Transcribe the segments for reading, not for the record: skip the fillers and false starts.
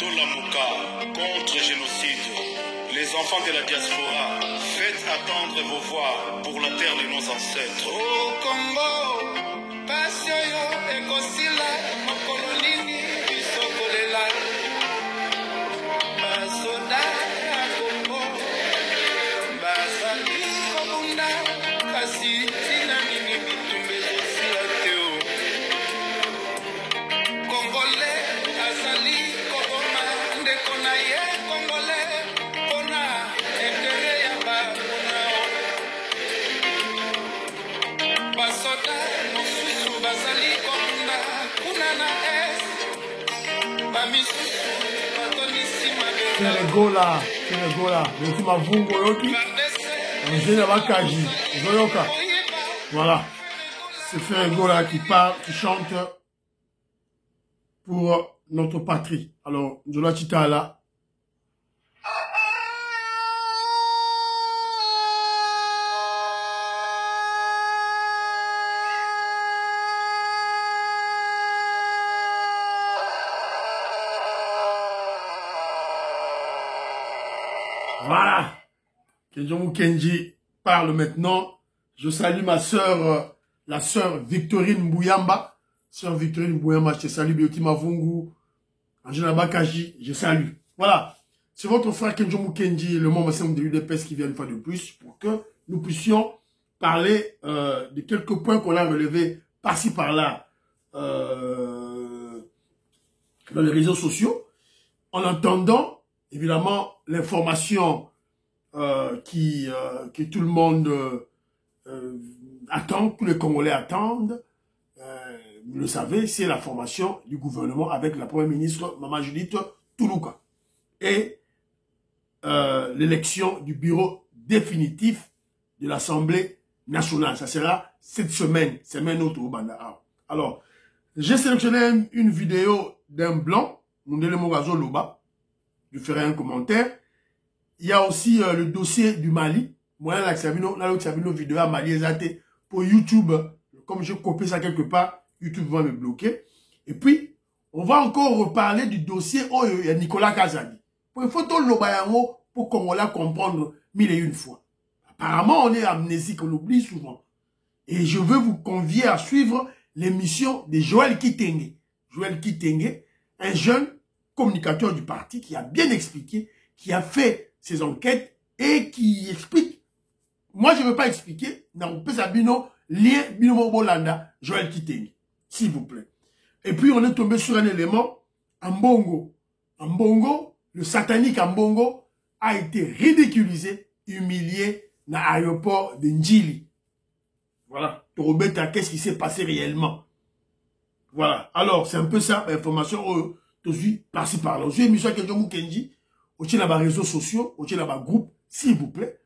Tolamuka, contre génocide. Les enfants de la diaspora, faites attendre vos voix pour la terre de nos ancêtres. Au Congo, Passioyo et Kosila, Makolonini, Bisokolela, Basoda, Congo, Basali, Kobunda, Kasi, Tina, Nini, Bitumbe, Silateo. Congolais, Azali, Koboma, Ndekonaye, Congolais, Kona, Endere, Yaba, Kona, Basoda, Mosusu, Bazali, Kobunda, Kunana, Es, Bamisusu, Batonissima, Gola, le Mavungo Yoki, Angela Bakaji, Zoyoka. Voilà, c'est Frère Gola qui parle, qui chante pour notre patrie. Alors, Zola Chitala. Voilà. Kenjomu Kenji parle maintenant. Je salue ma sœur, la sœur Victorine Bouyamba. Sœur Victorine Bouyamba, je te salue. Bioti Mavungu, Angela Bakaji, je salue. Voilà. C'est votre frère Kenjomu Kenji, le membre de l'UDPS qui vient une fois de plus pour que nous puissions parler de quelques points qu'on a relevés par-ci par-là dans les réseaux sociaux, en entendant évidemment l'information que tout le monde attend, tous les Congolais attendent. Vous le savez, c'est la formation du gouvernement avec la première ministre Maman Judith Toulouka et l'élection du bureau définitif de l'Assemblée nationale. Ça sera cette semaine autre au Banda. Alors, j'ai sélectionné une vidéo d'un blanc, Mundele Mogazo Loba. Je ferai un commentaire. Il y a aussi le dossier du Mali. Moi, là, une vidéo à Mali exacte pour YouTube. Comme je copie ça quelque part, YouTube va me bloquer. Et puis, on va encore reparler du dossier de Nicolas Kazadi. Pour une photo Lobayango, pour qu'on la comprendre mille et une fois. Apparemment, on est amnésique, on l'oublie souvent. Et je veux vous convier à suivre l'émission de Joël Kitenge. Joël Kitenge, un jeune communicateur du parti qui a bien expliqué, qui a fait ses enquêtes et qui explique. Moi, je ne veux pas expliquer. Non, Pesabino, lien Bino Bolanda, Joël Kitenge. S'il vous plaît. Et puis, on est tombé sur un élément, Ambongo. Ambongo, le satanique Ambongo, a été ridiculisé, humilié dans l'aéroport de Ndjili. Voilà. Torobeta, qu'est-ce qui s'est passé réellement? Voilà. Alors, c'est un peu ça, l'information, par-ci par-là. Je suis émission Kenjomu Kenji, au tient dans les réseaux sociaux, au tient dans les groupes, s'il vous plaît.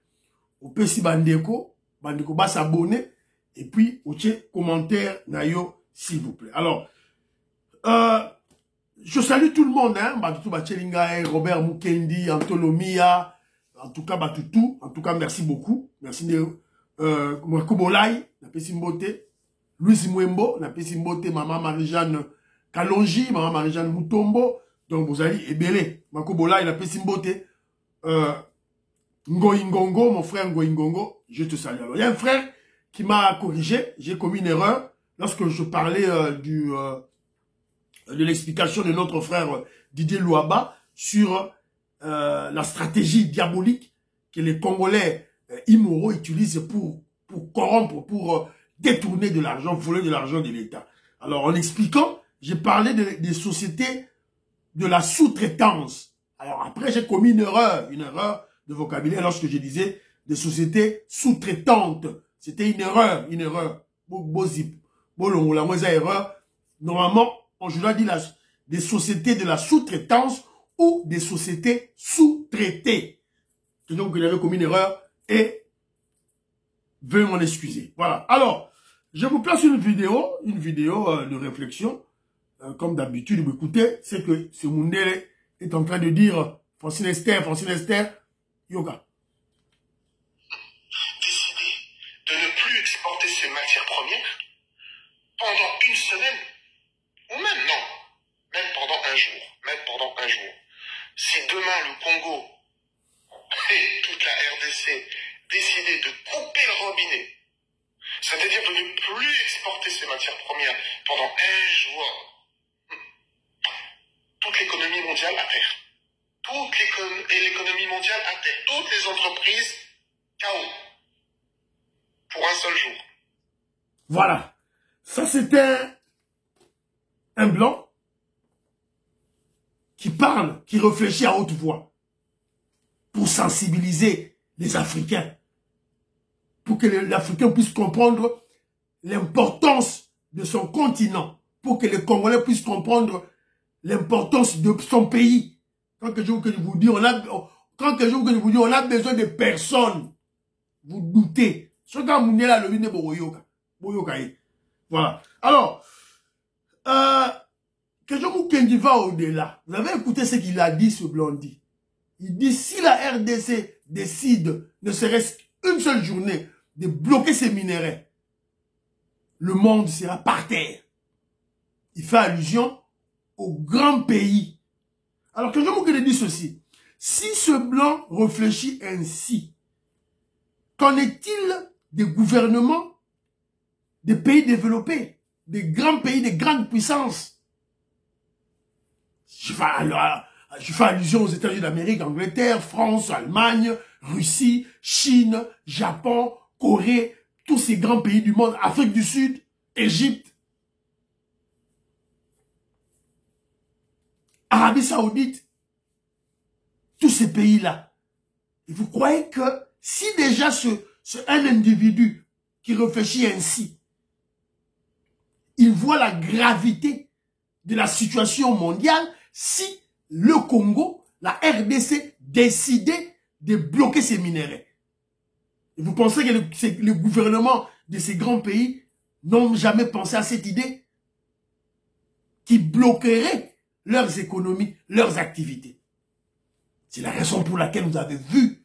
Au PC Bandeko va s'abonner, et puis, au tient commentaire, nayo, s'il vous plaît. Alors, je salue tout le monde, hein, Batutu Bachelinga, Robert Mukendi, Antolomia, en tout cas, Batutu, en tout cas, merci beaucoup. Merci de, Kobolai, na Pesimbote, Louis Mwembo, na Pesimbote, Maman Marie-Jeanne Kalonji, Maman Marie-Jeanne Mutombo, donc vous allez Ebele, Makobolai, na Pesimbote, Ngoingongo, mon frère Ngoingongo, je te salue. Alors, il y a un frère qui m'a corrigé, j'ai commis une erreur lorsque je parlais de l'explication de notre frère Didier Louaba sur la stratégie diabolique que les Congolais immoraux utilisent pour corrompre, pour détourner de l'argent, voler de l'argent de l'État. Alors, en expliquant, j'ai parlé des sociétés de la sous-traitance. Alors, après, j'ai commis une erreur de vocabulaire lorsque je disais des sociétés sous-traitantes. C'était une erreur. Erreur. Normalement, je dois dire des sociétés de la sous-traitance ou des sociétés sous-traitées. Donc, il avait commis une erreur et veuillez m'en excuser. Voilà. Alors, je vous place une vidéo de réflexion. Comme d'habitude, vous écoutez, c'est que ce Mundele est en train de dire Francine Esther, yoga. Décider de ne plus exporter ces matières premières pendant une semaine, ou même non, même pendant un jour, Si demain le Congo et toute la RDC décidaient de couper le robinet, c'est-à-dire de ne plus exporter ces matières premières pendant un jour, toute l'économie mondiale à terre. Toute l'économie mondiale à terre. Toutes les entreprises, KO. Pour un seul jour. Voilà. Ça, c'était un blanc qui parle, qui réfléchit à haute voix pour sensibiliser les Africains, pour que l'Africain puisse comprendre l'importance de son continent, pour que les Congolais puissent comprendre l'importance de son pays. Quand que je vous dis, on a besoin de personnes. Vous doutez. Voilà. Alors, que je vous va au-delà. Vous avez écouté ce qu'il a dit, ce Blondie. Il dit, si la RDC décide, ne serait-ce qu'une seule journée, de bloquer ces minéraux, le monde sera par terre. Il fait allusion au grand pays. Alors que je vous dis ceci. Si ce blanc réfléchit ainsi, qu'en est-il des gouvernements des pays développés, des grands pays, des grandes puissances? Je fais allusion aux États-Unis d'Amérique, Angleterre, France, Allemagne, Russie, Chine, Japon, Corée, tous ces grands pays du monde, Afrique du Sud, Égypte, Arabie Saoudite, tous ces pays-là. Et vous croyez que si déjà un individu qui réfléchit ainsi, il voit la gravité de la situation mondiale, si le Congo, la RDC, décidait de bloquer ces minéraux. Et vous pensez que le gouvernement de ces grands pays n'ont jamais pensé à cette idée qui bloquerait leurs économies, leurs activités? C'est la raison pour laquelle vous avez vu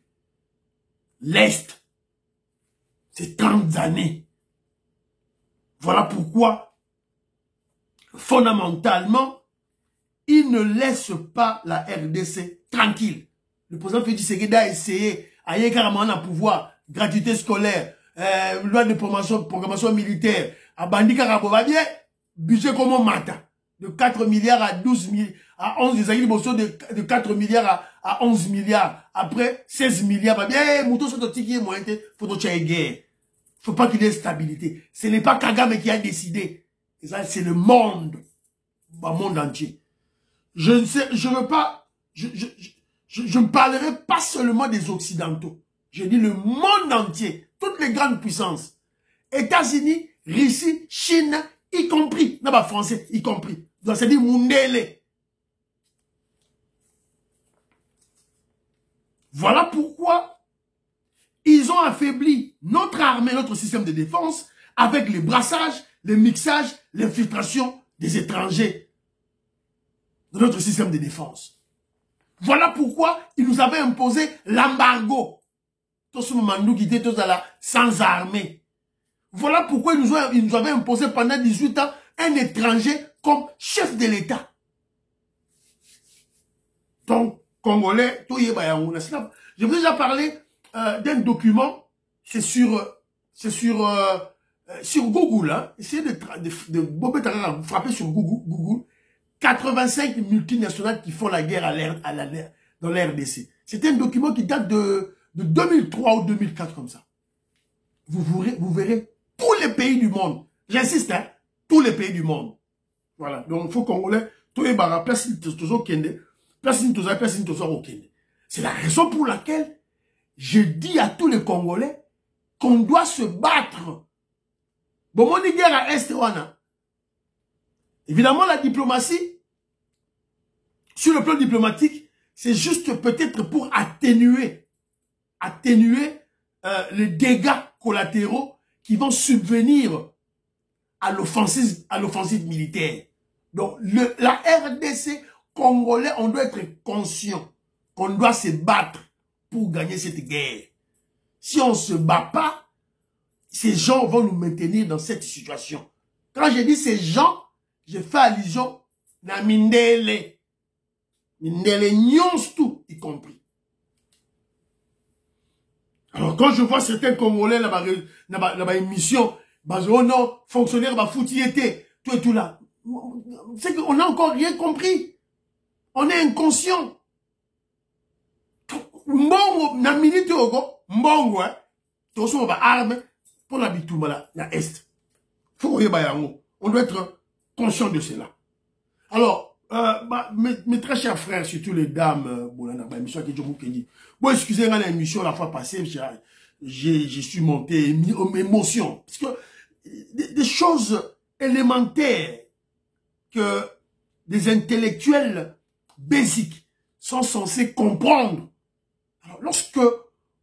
l'Est ces 30 années. Voilà pourquoi, fondamentalement, il ne laisse pas la RDC tranquille. Le président Félix Tshisekedi a essayé, à y carrément pouvoir, gratuité scolaire, loi de programmation militaire, à Bandi Karabova, bien, budget comme on mata, de 4 milliards à 12 milliards, à 11, de 4 milliards à 11 milliards, après 16 milliards, bien, mouton sur le ticket, faut guerre. Faut pas qu'il y ait stabilité. Ce n'est pas Kagame qui a décidé. Et ça, c'est le monde. Le monde entier. Je ne sais, je veux pas, je ne parlerai pas seulement des Occidentaux. Je dis le monde entier. Toutes les grandes puissances. États-Unis, Russie, Chine, y compris. Non, pas français, y compris. Donc, c'est dit Mundele. Voilà pourquoi ils ont affaibli notre armée, notre système de défense, avec les brassages, les mixages, l'infiltration des étrangers dans notre système de défense. Voilà pourquoi ils nous avaient imposé l'embargo. Tout ce moment qui était tous sans armée. Voilà pourquoi ils nous avaient imposé pendant 18 ans un étranger comme chef de l'État. Donc, Congolais, tout y est. Je vous ai déjà parlé d'un document, c'est sur Google, hein. Essayez de frapper sur Google, 85 multinationales qui font la guerre dans l'RDC. C'est un document qui date de 2003 ou 2004 comme ça. Vous verrez tous les pays du monde. J'insiste, hein, tous les pays du monde. Voilà. Donc, il faut Congolais, tout est barra, personne c'est la raison pour laquelle je dis à tous les Congolais qu'on doit se battre. Bon, on est guerre à Est, évidemment, la diplomatie, sur le plan diplomatique, c'est juste peut-être pour atténuer les dégâts collatéraux qui vont subvenir à l'offensive militaire. Donc, la RDC Congolais, on doit être conscient qu'on doit se battre pour gagner cette guerre. Si on ne se bat pas, ces gens vont nous maintenir dans cette situation. Quand je dis ces gens, je fais allusion à Mindele. les nuances tout, y compris. Alors, quand je vois certains Congolais là-bas, émission, oh non, fonctionnaire, foutu était, tout et tout là. C'est qu'on n'a encore rien compris. On est inconscient. Mbongo, na minute ogo, mbongo, tout ça, arme, pour l'habitude, là, na est. Faut on doit être conscient de cela. Alors, mes très chers frères, surtout les dames, émission que je dis. Bon, excusez-moi l'émission la fois passée, je suis monté émotion. Parce que des choses élémentaires que des intellectuels basiques sont censés comprendre. Alors, lorsque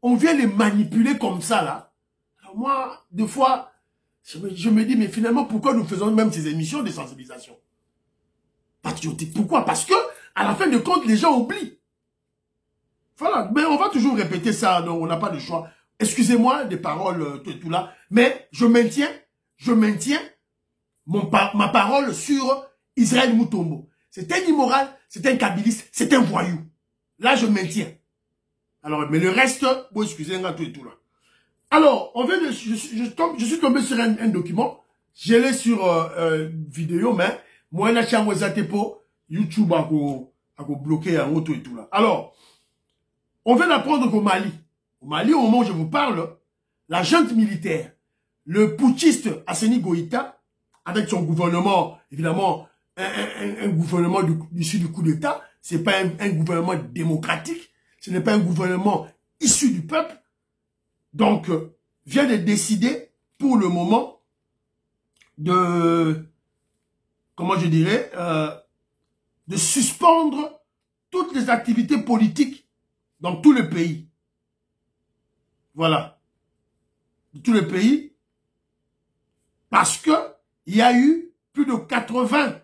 on vient les manipuler comme ça, là, alors moi, des fois, je me dis, mais finalement, pourquoi nous faisons même ces émissions de sensibilisation patriotique? Pourquoi? Parce que, à la fin de compte, les gens oublient. Voilà, mais on va toujours répéter ça, donc on n'a pas de choix. Excusez-moi des paroles, tout là, mais je maintiens ma parole sur Israël Mutombo. C'est un immoral, c'est un kabiliste, c'est un voyou. Là, je maintiens. Alors, mais le reste, bon, excusez-moi, tout et tout là. Alors, on vient de, je suis tombé sur un document. Je l'ai sur vidéo, mais moi, je suis YouTube a bloqué un autre et tout là. Alors, on vient d'apprendre qu'au Mali, au moment où je vous parle, la junte militaire, le putschiste Asseni Goïta, avec son gouvernement, évidemment, un gouvernement issu du coup d'État, c'est pas un gouvernement démocratique, ce n'est pas un gouvernement issu du peuple, donc, vient de décider, pour le moment, de, comment je dirais, de suspendre toutes les activités politiques dans tout le pays. Voilà. Dans tout le pays. Parce que il y a eu plus de 80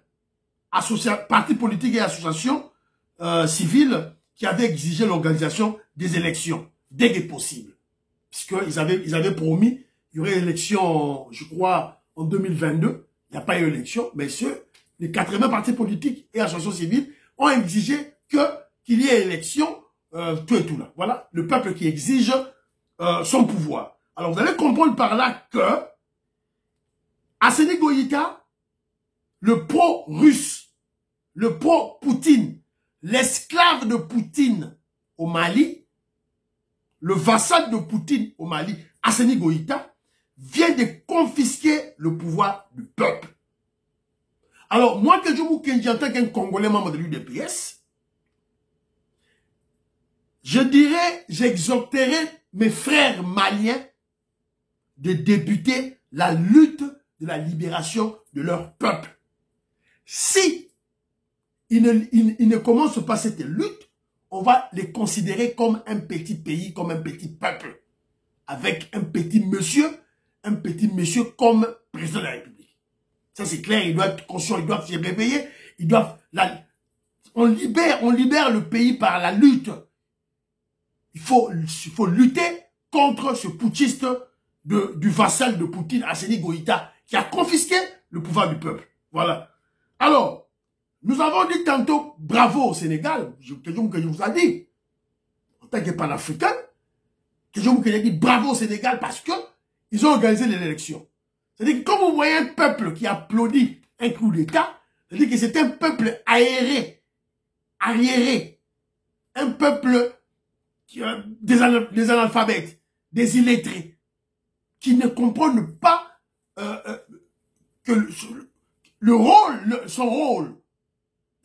partis politiques et associations civiles qui avaient exigé l'organisation des élections dès que possible. Puisqu'ils avaient promis, il y aurait élection, je crois, en 2022. Il n'y a pas eu élection, mais les 80 partis politiques et associations civiles ont exigé qu'il y ait élection, tout et tout là. Voilà, le peuple qui exige son pouvoir. Alors, vous allez comprendre par là que Asseni Goïta, le pro-russe, le pro-Poutine, l'esclave de Poutine au Mali, le vassal de Poutine au Mali, Asseni Goïta, vient de confisquer le pouvoir du peuple. Alors, moi, que je vous dis en tant qu'un Congolais membre de l'UDPS, je dirais, j'exhorterai mes frères maliens de débuter la lutte de la libération de leur peuple. Si ils ne commencent pas cette lutte, on va les considérer comme un petit pays, comme un petit peuple, avec un petit monsieur comme président de la République. Ça c'est clair, ils doivent être conscients, ils doivent se réveiller, on libère le pays par la lutte. Il faut lutter contre ce putschiste du vassal de Poutine, Asseni Goïta, qui a confisqué le pouvoir du peuple. Voilà. Alors, nous avons dit tantôt bravo au Sénégal, que je vous ai dit, en tant que panafricain, que je vous ai dit bravo au Sénégal parce que ils ont organisé l'élection. C'est-à-dire que quand vous voyez un peuple qui applaudit un coup d'État, c'est-à-dire que c'est un peuple arriéré, un peuple des analphabètes, des illettrés, qui ne comprennent pas que son rôle.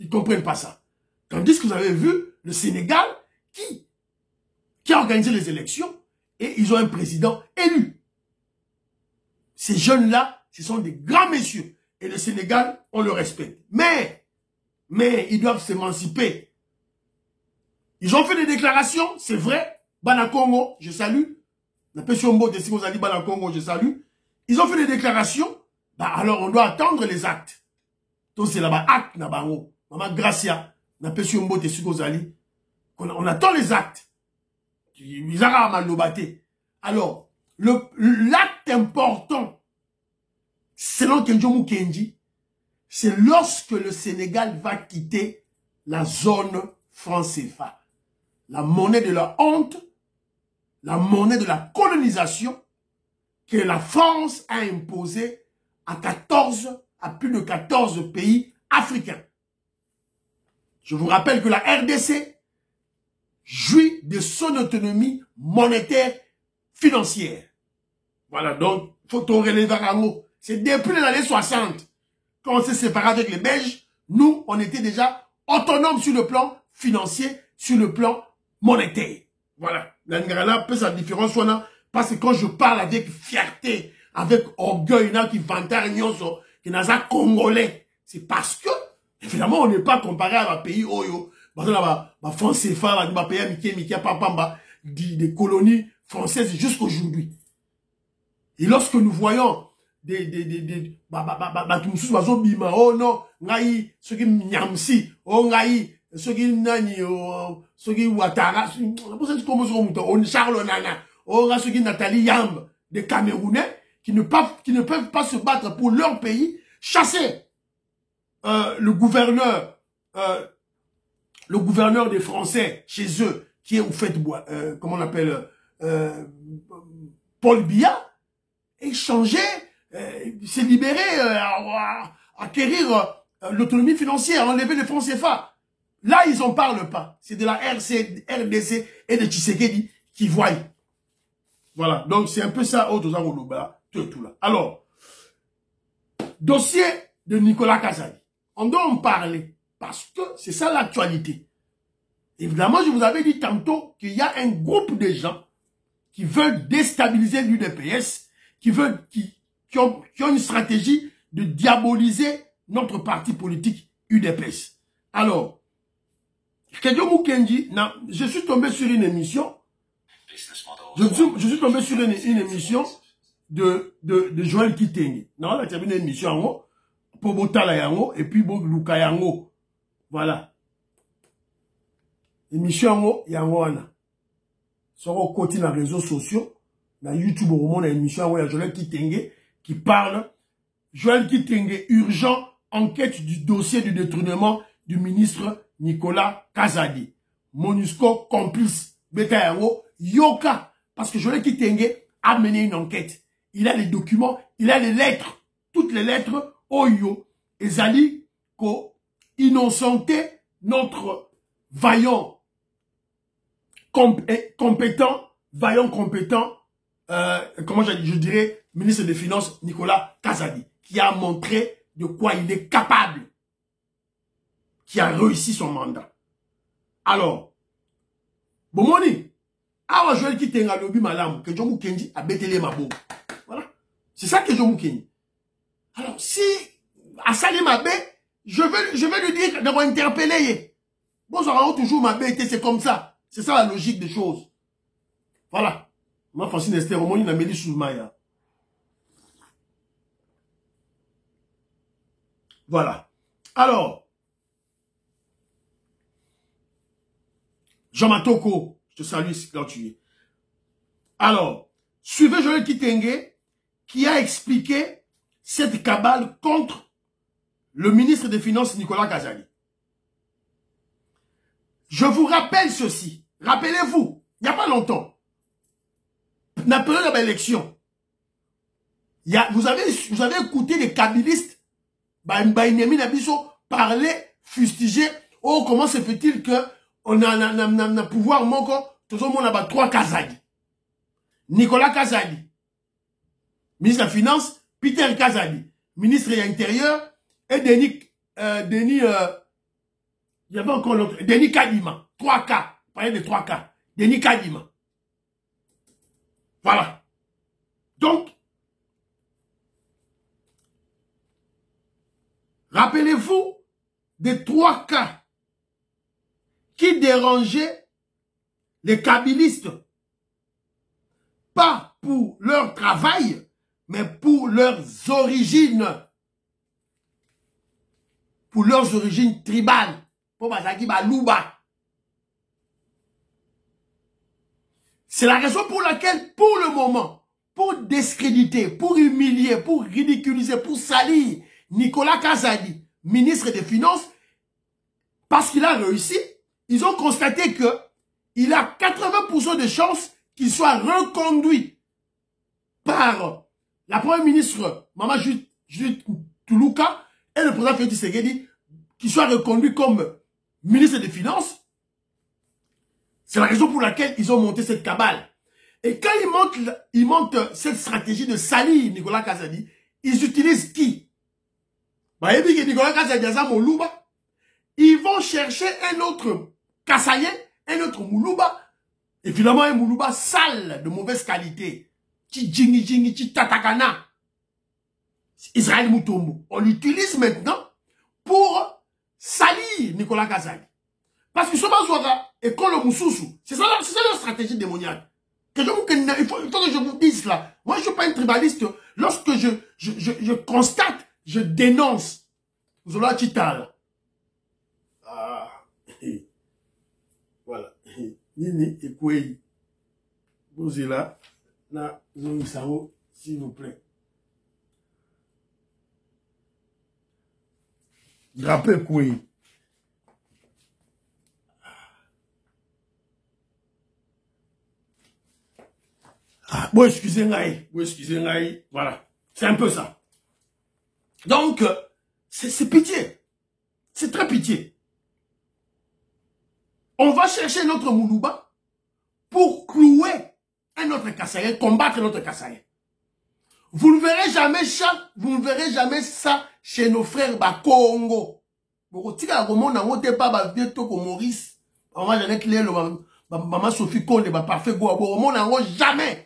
Ils ne comprennent pas ça. Tandis que vous avez vu le Sénégal qui a organisé les élections et ils ont un président élu. Ces jeunes-là, ce sont des grands messieurs. Et le Sénégal, on le respecte. Mais ils doivent s'émanciper. Ils ont fait des déclarations, c'est vrai. Banakongo, je salue. Banakongo, je salue. Ils ont fait des déclarations. Bah alors, on doit attendre les actes. Donc, c'est là-bas, acte, nabango. Maman Gracia, on attend les actes. Alors, l'acte important, selon Kenjomu Kenji, c'est lorsque le Sénégal va quitter la zone franc CFA. La monnaie de la honte, la monnaie de la colonisation que la France a imposée à plus de 14 pays africains. Je vous rappelle que la RDC jouit de son autonomie monétaire financière. Voilà, donc, faut tout relever à mot. C'est depuis les années 60, quand on s'est séparé avec les Belges, nous, on était déjà autonomes sur le plan financier, sur le plan monétaire. Voilà. L'Angrana peut sa différence, parce que quand je parle avec fierté, avec orgueil, qui vantarent qui n'a pas congolais, c'est parce que, évidemment, on n'est pas comparé à un pays, France CFA, des colonies françaises jusqu'aujourd'hui. Et lorsque nous voyons oh non, ngai, ceux qui nyamsi, oh ngai, ceux qui nani, ceux qui Ouattara, on Charles Nana, oh ceux qui Nathalie Yamb, des Camerounais, qui ne peuvent pas se battre pour leur pays, chasser le gouverneur des Français chez eux, qui est au fait, comment on appelle, Paul Biya, et changer, se libérer, acquérir l'autonomie financière, enlever les francs CFA. Là, ils n'en parlent pas. C'est de la RDC et de Tshisekedi qui voient. Voilà. Donc, c'est un peu ça, tout là. Alors, dossier de Nicolas Kazadi. On doit en parler parce que c'est ça l'actualité. Évidemment, je vous avais dit tantôt qu'il y a un groupe de gens qui veulent déstabiliser l'UDPS, qui ont une stratégie de diaboliser notre parti politique UDPS. Alors, je suis tombé sur une émission, je suis tombé sur une émission de Joël Kitenge. Non, il y a une émission pour Botala Yango et puis Luka Yango. Voilà. Émission Yango Ana. Sur le côté dans les réseaux sociaux, dans YouTube, au monde, l'émission, il y a Joël Kitenge qui parle. Joël Kitenge, urgent, enquête du dossier du détournement du ministre Nicolas Kazadi. MONUSCO complice. Beta Yango, Yoka. Parce que Joël Kitenge a mené une enquête. Il a les documents, il a les lettres. Toutes les lettres, Oyo, et Zali, ko innocenté notre vaillant, compétent, comment je dirais, ministre des Finances, Nicolas Kazadi, qui a montré de quoi il est capable, qui a réussi son mandat. Alors, Bomoni, awa Joël Kitenge lobi malam, que Jomou Kenji a bétélé ma beau. Voilà. C'est ça que Jomou Kenji. Alors, si, à Salim Abé, je vais lui dire d'avoir interpellé. Bon, ça rend toujours ma bête, c'est comme ça. C'est ça la logique des choses. Voilà. Moi, Francine Esther, au moins, il a mis sous Maya. Voilà. Alors, Jean Matoko, je te salue quand tu es. Alors, suivez Joël Kitenge, qui a expliqué cette cabale contre le ministre des Finances, Nicolas Kazadi. Je vous rappelle ceci. Rappelez-vous, il n'y a pas longtemps, la période de l'élection, vous avez écouté les kabylistes, parler, fustiger, oh, comment se fait-il que on a pouvoir encore, tout le monde a 3 Kazadi. Nicolas Kazadi, ministre des Finances, Peter Kazadi, ministre de l'Intérieur, et Denis, il y avait encore l'autre, Denis Kadima, 3 cas, parlez de 3 cas, Denis Kadima. Voilà. Donc, rappelez-vous des 3 cas qui dérangeaient les kabylistes, pas pour leur travail, mais pour leurs origines. Pour leurs origines tribales. C'est la raison pour laquelle, pour le moment, pour discréditer, pour humilier, pour ridiculiser, pour salir Nicolas Kazadi, ministre des Finances, parce qu'il a réussi, ils ont constaté que il a 80% de chances qu'il soit reconduit par la première ministre, Maman Judith Toulouka, et le président Félix Tshisekedi, qu'il soit reconduit comme ministre des Finances. C'est la raison pour laquelle ils ont monté cette cabale. Et quand ils montent cette stratégie de salir Nicolas Kazadi, ils utilisent qui? Nicolas Kazadi, ils vont chercher un autre Kassayen, un autre Moulouba, et finalement un Moulouba sale, de mauvaise qualité. Chi tatakana. Israël Moutombo. On l'utilise maintenant pour salir Nicolas Kazadi. Parce qu'ils sont pas et quand le Moussoussou, c'est ça leur stratégie démoniaque. Il faut que je vous dise là. Moi, je ne suis pas un tribaliste. Lorsque je constate, je dénonce. Zola Chital. Ah. Voilà. Nini et Kouei. Vous êtes là. Là, s'il vous plaît. Drapé Kouei. Ah, bon, excusez-moi. Voilà. C'est un peu ça. Donc, c'est pitié. C'est très pitié. On va chercher notre Moulouba pour clouer un autre Kassayen, combattre notre Kassayen. Vous ne verrez jamais ça, chez nos frères Congo. Maurice, Maman Sophie Konde, parfait jamais.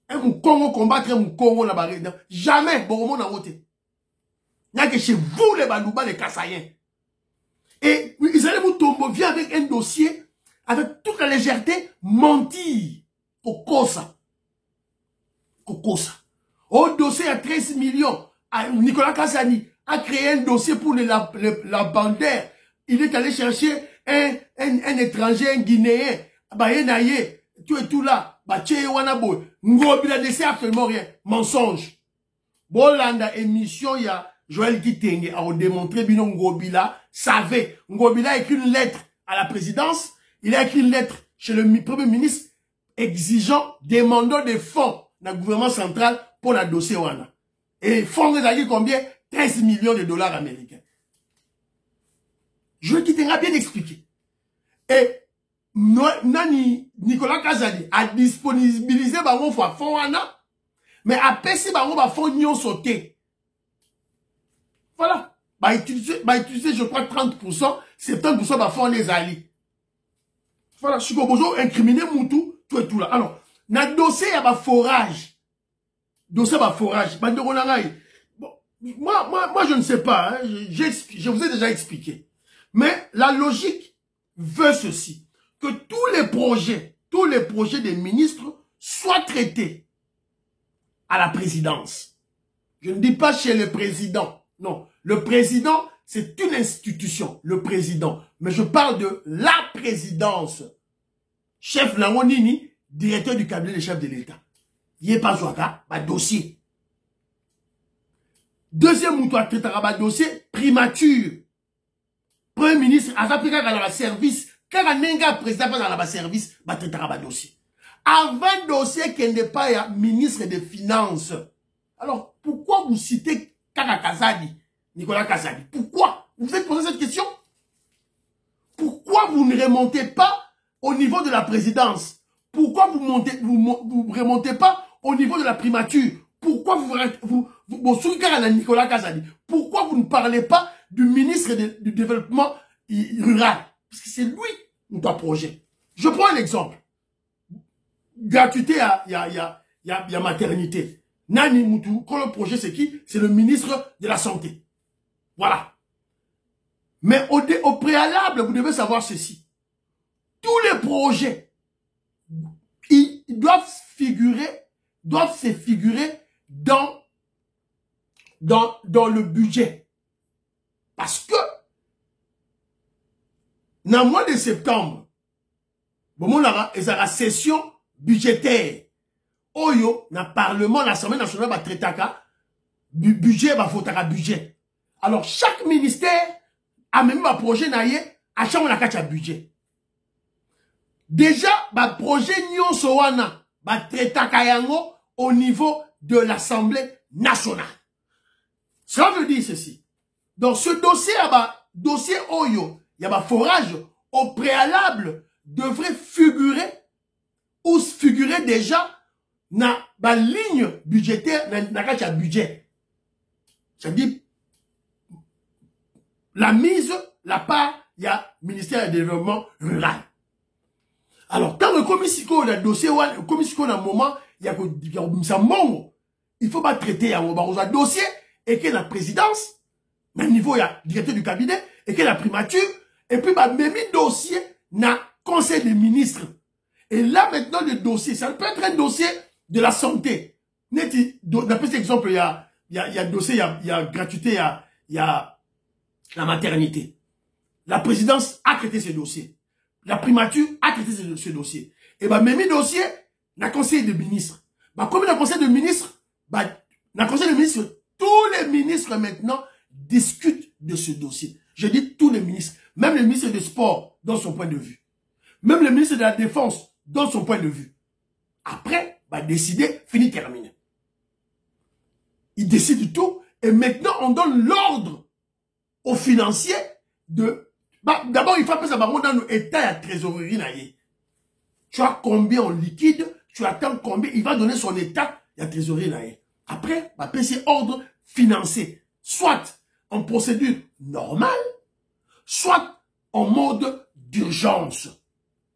Un Congo combattre un Congo là-bas. Jamais. Il n'y a que chez vous les Balouba, les Kassaïens. Et Israël Moutombo vient avec un dossier, avec toute la légèreté, mentir. Kokosa. Au dossier à 13 millions, Nicolas Kazani a créé un dossier pour la bandaire. Il est allé chercher un étranger, un Guinéen. Tout et tout là. Ngobi a laissé absolument rien. Mensonge. Bolanda émission, il y a Joël Kitenge a démontré Bino Ngobila savait. Ngobila a écrit une lettre à la présidence. Il a écrit une lettre chez le premier ministre exigeant, demandant des fonds dans le gouvernement central pour la dossier Wana. Et fonds a dit combien? 13 millions de dollars américains. Joël Kitenge a bien expliqué. Et Nicolas Kazadi a disponibilisé bango fonds Wana, mais a pesé bango fonds nyon sauté. Voilà. Utiliser, je crois, 30%, 70% fonds les alliés. Voilà. Si vous avez incriminé Moutou, tout et tout là. Alors, dans le dossier, il y a forage. Dossier, il y a forage. Bon, moi, je ne sais pas. Hein. Je vous ai déjà expliqué. Mais la logique veut ceci. Que tous les projets des ministres soient traités à la présidence. Je ne dis pas chez le président. Non, le président, c'est une institution, le président. Mais je parle de la présidence. Chef Langonini, directeur du cabinet des chefs de l'État. Yé pas Zouaka, dossier. Deuxième moutoir, dossier, primature. Premier ministre, à Afrika, dans la service, quand un nenga président dans la service, dossier. Avant dossier, qu'il n'est pas ministre des Finances. Alors, pourquoi vous citez Kaka Kazadi, Nicolas Kazadi? Pourquoi? Vous faites poser cette question? Pourquoi vous ne remontez pas au niveau de la présidence? Pourquoi vous remontez pas au niveau de la primature? Pourquoi Nicolas Kazadi? Pourquoi vous ne parlez pas du ministre du développement rural? Parce que c'est lui notre projet. Je prends un exemple. Gratuité, il y a maternité. Nani Moutou, quand le projet c'est qui? C'est le ministre de la Santé. Voilà. Mais au préalable, vous devez savoir ceci. Tous les projets, ils doivent se figurer dans le budget. Parce que, dans le mois de septembre, il y aura une session budgétaire. Oyo, na parlement, l'Assemblée nationale va traiter budget, va voter budget. Alors, chaque ministère a même un projet naïe à chaque fois, on a un budget. Déjà, bah, projet nyonso wana, bah, traita kayango au niveau de l'Assemblée nationale. Ça veut dire ceci. Dans ce dossier, bah, dossier Oyo, il y a un forage au préalable devrait figurer ou figurer déjà dans la ligne budgétaire, dans le budget. C'est-à-dire, la mise, la part, il y a ministère du développement rural. Alors, quand le commissaire a dossier, le commissaire a un moment, il y a un monde, il faut pas traiter un dossier et que la présidence, au niveau, il y a le directeur du cabinet, et que la primature, et puis, bah, même dossier, na conseil des ministres. Et là, maintenant, le dossier, ça peut être un dossier de la santé. D'après cet exemple, il y a dossier, il y a gratuité, il y a la maternité. La présidence a traité ce dossier. La primature a traité ce dossier. Et bah, même dossier, na conseil des ministres. Bah, comme le conseil des ministres, bah, na conseil des ministres, tous les ministres maintenant discutent de ce dossier. Je dis tous les ministres. Même le ministre des Sports, dans son point de vue. Même le ministre de la Défense, dans son point de vue. Après, bah, décider, fini, terminé. Il décide tout. Et maintenant, on donne l'ordre aux financiers de... Bah, d'abord, il faut appeler ça dans l'état et la trésorerie. Tu as combien en liquide, tu attends combien, il va donner son état et la trésorerie. Après, bah, c'est ordre financier. Soit en procédure normale, soit en mode d'urgence.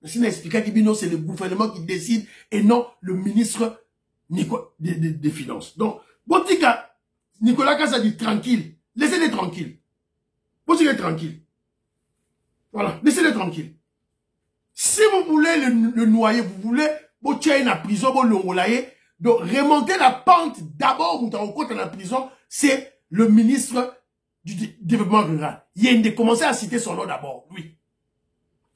C'est le gouvernement qui décide et non le ministre des Finances. Donc, Botika, Nicolas Kazadi dit tranquille. Laissez-les tranquilles. Botika tranquille. Voilà, laissez-les tranquilles. Si vous voulez le noyer, vous voulez Botia la prison, donc remonter la pente d'abord ou dans la prison, c'est le ministre du développement rural. Il y a une commencé à citer son nom d'abord, oui.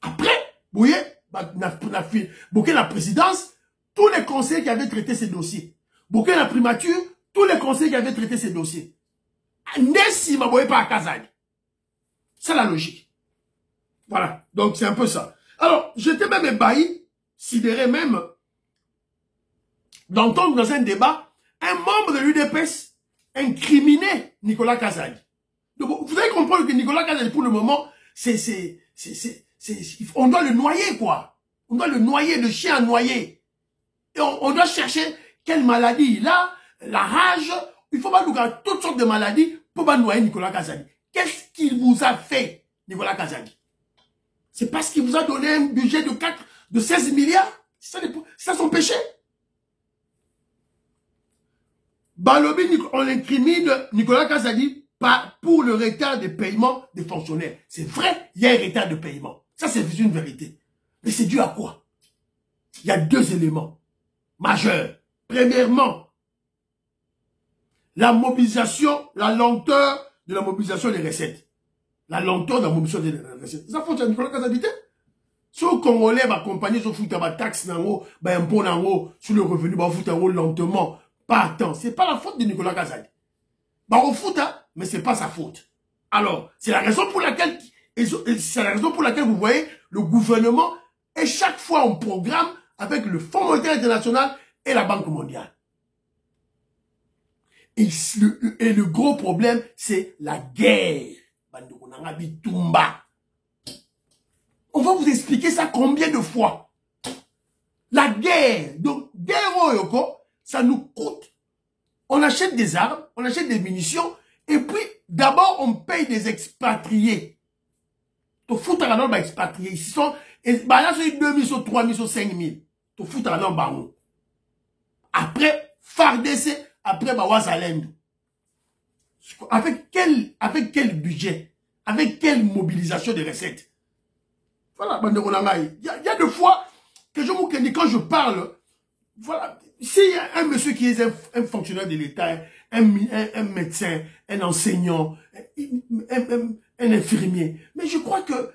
Après, vous voyez, la présidence, tous les conseillers qui avaient traité ces dossiers. La primature, tous les conseillers qui avaient traité ces dossiers. Nessi m'a pas à Kazali. C'est la logique. Voilà. Donc, c'est un peu ça. Alors, j'étais même ébahi, sidéré même, d'entendre dans un débat, un membre de l'UDPS incriminer Nicolas Kazali. Donc, vous allez comprendre que Nicolas Kazali, pour le moment, on doit le noyer, quoi. On doit le noyer, le chien à noyer. Et on doit chercher quelle maladie il a, la rage. Il faut pas nous garder toutes sortes de maladies pour pas noyer Nicolas Kazali. Qu'est-ce qu'il vous a fait, Nicolas Kazali? C'est parce qu'il vous a donné un budget de 16 milliards. C'est ça son péché. Balobi, on l'incrimine Nicolas Kazali pour le retard de paiement des fonctionnaires. C'est vrai, il y a un retard de paiement. Ça, c'est une vérité. Mais c'est dû à quoi? Il y a deux éléments majeurs. Premièrement, la mobilisation, la lenteur de la mobilisation des recettes. La lenteur de la mobilisation des recettes. Ça faut que Nicolas Kazali. Si les Congolais va accompagner sur foot à taxe nango, ba impôt nango sur le revenu, ba foot nango lentement, pas à temps. C'est pas la faute de Nicolas Kazali. Bah au foot, hein, mais c'est pas sa faute. Alors, c'est la raison pour laquelle vous voyez le gouvernement est chaque fois en programme avec le Fonds monétaire international et la Banque mondiale. Et le gros problème, c'est la guerre. On va vous expliquer ça combien de fois. La guerre. Donc, guerre, ça nous coûte. On achète des armes, on achète des munitions, et puis, d'abord, on paye des expatriés. Tu fous ta ranon, expatriés. Ils sont, et bah là, c'est 2 000, 3 000, 5 000. Tu fous ta ranon, baron. Après, FARDC, après, bah, Wazalendo. Avec quel budget? Avec quelle mobilisation des recettes? Voilà, il y a des fois que quand je parle, voilà, s'il y a un monsieur qui est un fonctionnaire de l'État, un médecin, un enseignant, un infirmier, mais je crois que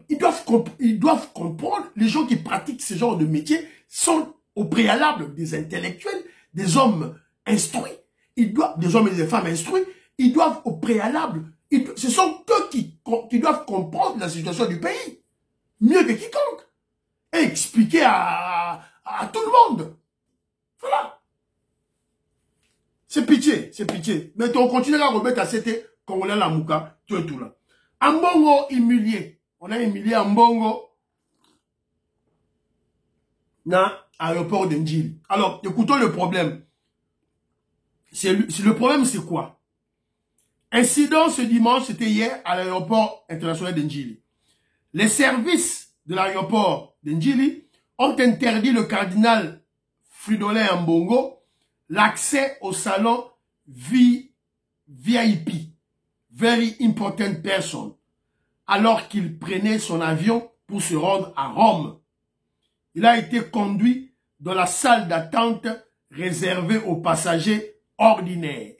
ils doivent comprendre, les gens qui pratiquent ce genre de métier sont au préalable des intellectuels, des hommes instruits, des hommes et des femmes instruits, ils doivent au préalable, ce sont eux qui doivent comprendre la situation du pays. Mieux que quiconque. Et expliquer à tout le monde. Voilà. C'est pitié, c'est pitié. Mais on continue à remettre à cette Congolais la mouka, tout et tout là. Ambongo humilié. On a humilié Ambongo dans l'aéroport d'Ndjili. Alors, écoutons le problème. Le problème, c'est quoi? Incident ce dimanche, c'était hier, à l'aéroport international d'Ndjili. Les services de l'aéroport d'Ndjili ont interdit le cardinal Fridolin Ambongo l'accès au salon VIP, Very Important Person, alors qu'il prenait son avion pour se rendre à Rome. Il a été conduit dans la salle d'attente réservée aux passagers ordinaires.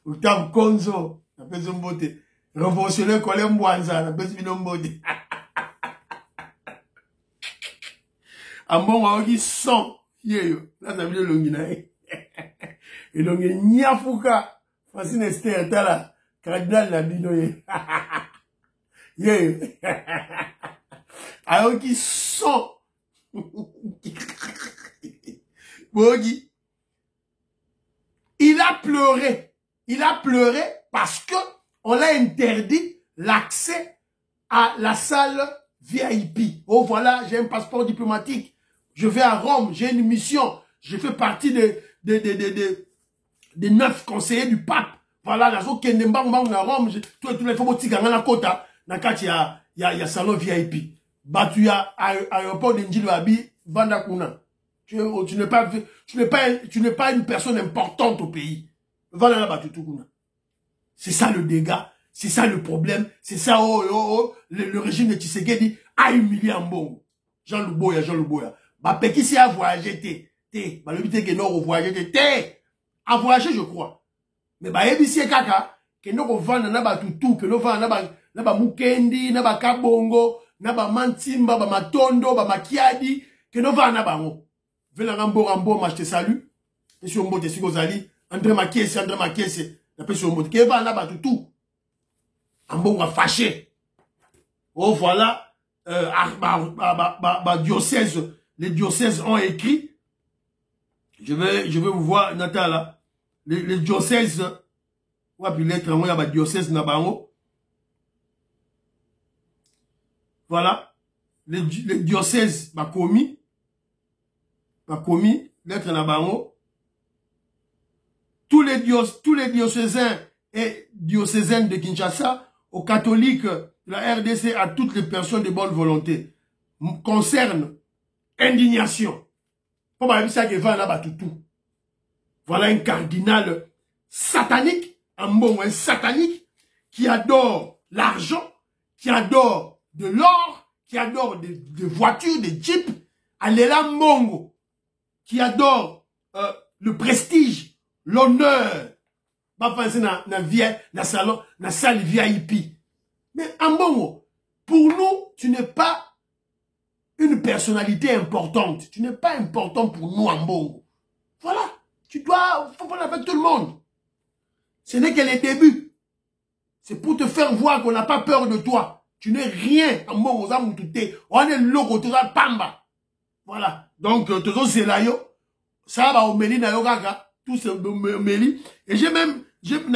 Utam Konzo, révolutionnaire Colin Mwanza, Ambongo a dit 100. Yeyo, là ça veut dire l'onginae. Et donc Niafuka, Francine Esther Tala, cardinal Nabinoye. Yeyo. Alors qu'ils sont. Bogi. Il a pleuré. Il a pleuré parce que on l'a interdit l'accès à la salle VIP. Oh voilà, j'ai un passeport diplomatique. Je vais à Rome, j'ai une mission. Je fais partie des 9 conseillers du pape. Voilà, la zone Kendemba à Rome. Tous les fois, il y a salon VIP. Tu as aéroport d'Ndjili Wabi, Vandakuna. Tu n'es pas une personne importante au pays. Voilà là-bas, c'est ça le dégât. C'est ça le problème. C'est ça, le régime de Tshisekedi a humilié Ambongo. Jean Luboya. Bah, Péki si a voyagé, bah, le but est que nous voyagé, a voyagé, je crois. Mais, bah, ebisi kaka, que nous vendre na ba tutu, que nous vendre na ba mukendi, na ba kabongo, na ba mantimba, ba matondo, ba makiadi, que nous vendre na ba ngo. Vela rambo, ma je te salue. Monsieur Mbote, si vous allez, André Makiese, la personne Mbote, que vendre na ba tutu. Ambongo a fâché. Oh, voilà, diocèse, les diocèses ont écrit. Je vais vous voir, Nathan, là. Les diocèses, ouais, puis lettre, il y a diocèse Nabango. Voilà. Les diocèses, commis, lettre Nabango. Tous les diocésains et diocésaines de Kinshasa, aux catholiques de la RDC, à toutes les personnes de bonne volonté, concerne indignation. Voilà un cardinal satanique, un satanique, qui adore l'argent, qui adore de l'or, qui adore des voitures, des jeeps, Alela Mbongo, qui adore le prestige, l'honneur, na salle VIP. Mais Mbongo, pour nous, tu n'es pas une personnalité importante. Tu n'es pas important pour nous, Mbongo. Voilà. Tu dois, faut parler avec tout le monde. Ce n'est que les débuts. C'est pour te faire voir qu'on n'a pas peur de toi. Tu n'es rien, Mbongo, on est logo, tu es pamba. Voilà. Donc, toujours c'est là, ça va au Meli, na yogaga, tout c'est au Meli. Et j'ai même, j'ai même,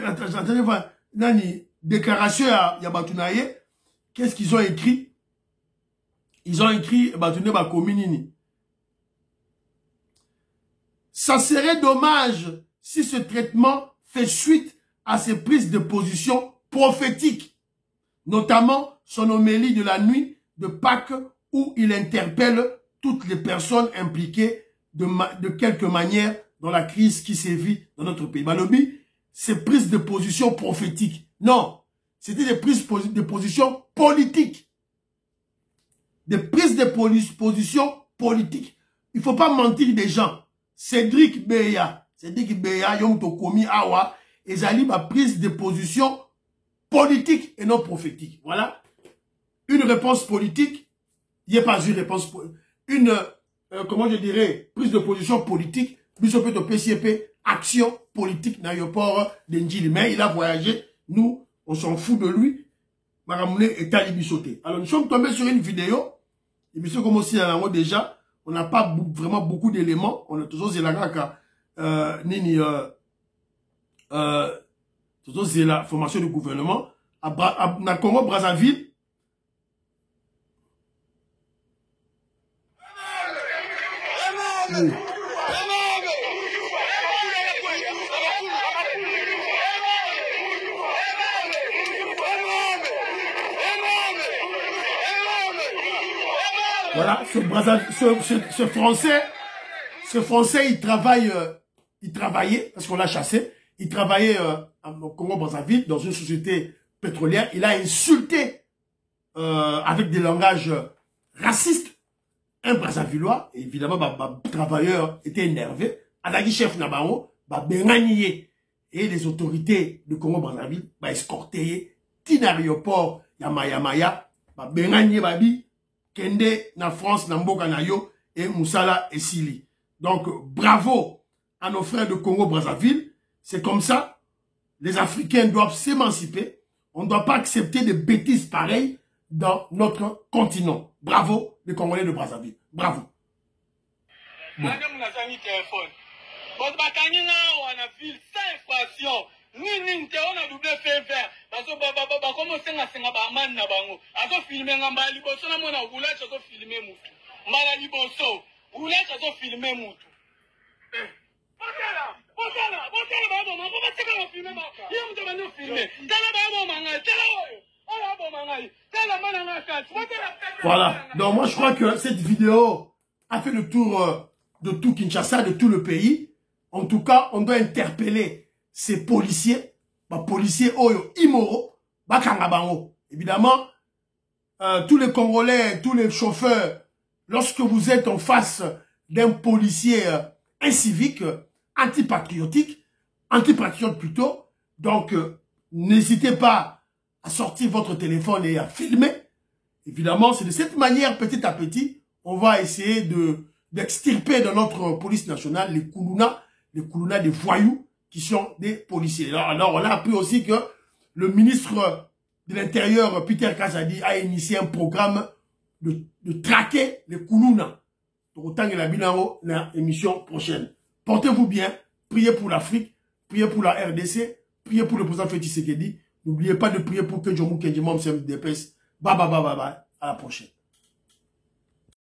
attendez voir, nani, déclaration à Yabatunaye. Qu'est-ce qu'ils ont écrit? Ils ont écrit, Bakominini. Ça serait dommage si ce traitement fait suite à ses prises de position prophétiques, notamment son homélie de la nuit de Pâques où il interpelle toutes les personnes impliquées de quelque manière dans la crise qui sévit dans notre pays. Balobi, c'est prise de position prophétique. Non, c'était des prises de position politiques. Des prises de position politiques. Il ne faut pas mentir des gens. Cédric Beya, Yom Tokomi Awa, ezali ba prise de position politique et non prophétique. Voilà. Une réponse politique, il n'y a pas une réponse, comment je dirais, prise de position politique, Bishop de PCP, action politique dans l'aéroport de Ndjili. Mais il a voyagé, nous, on s'en fout de lui. Maramune est à Ibisoté. Alors nous sommes tombés sur une vidéo. Et puis comme aussi à la déjà, on n'a pas vraiment beaucoup d'éléments. On a toujours c'est la formation du gouvernement. À Congo Brazzaville. Oui. Voilà, ce français, il travaillait, parce qu'on l'a chassé, il travaillait au Congo-Brazzaville, dans une société pétrolière. Il a insulté, avec des langages racistes, un Brazzavillois. Et évidemment, le travailleur était énervé. Adagi chef Nabao, Benganie. Et les autorités de Congo-Brazzaville, escorté, Tinarioport, Yamayamaya, Benganie, Babi, Kende na France, na Mboka na yo, et Moussala et Sili. Donc, bravo à nos frères de Congo-Brazzaville. C'est comme ça. Les Africains doivent s'émanciper. On ne doit pas accepter des bêtises pareilles dans notre continent. Bravo, les Congolais de Brazzaville. Bravo. Bon. Nini te on a doublé fait vert parce que ba comment senga ba man na bango azo filmer ngamba liboso na mona ula azo filmer mutu mala liboso ula azo filmer mutu botala ba mama ba teka na filmer ba ye mutu ba no filmer tala ba mama ngai tala oyo ola ba mama ngai tala mana na kati botala. Voilà, donc moi je crois que cette vidéo a fait le tour de tout Kinshasa, de tout le pays. En tout cas, on doit interpeller ces policiers, policiers oyo immoraux, bakangabango. Évidemment, tous les Congolais, tous les chauffeurs, lorsque vous êtes en face d'un policier incivique, antipatriotique, antipatriote plutôt, donc n'hésitez pas à sortir votre téléphone et à filmer. Évidemment, c'est de cette manière, petit à petit, on va essayer d'extirper dans notre police nationale les Koulouna des voyous, qui sont des policiers. Alors, on a appris aussi que le ministre de l'Intérieur, Peter Kazadi, a initié un programme de traquer les Koulouna. Donc, autant que la binaro, la émission prochaine. Portez-vous bien, priez pour l'Afrique, priez pour la RDC, priez pour le président Félix Tshisekedi. N'oubliez pas de prier pour que Djomou Kenjimom se dépêche. Bye bye bye bye bye. À la prochaine.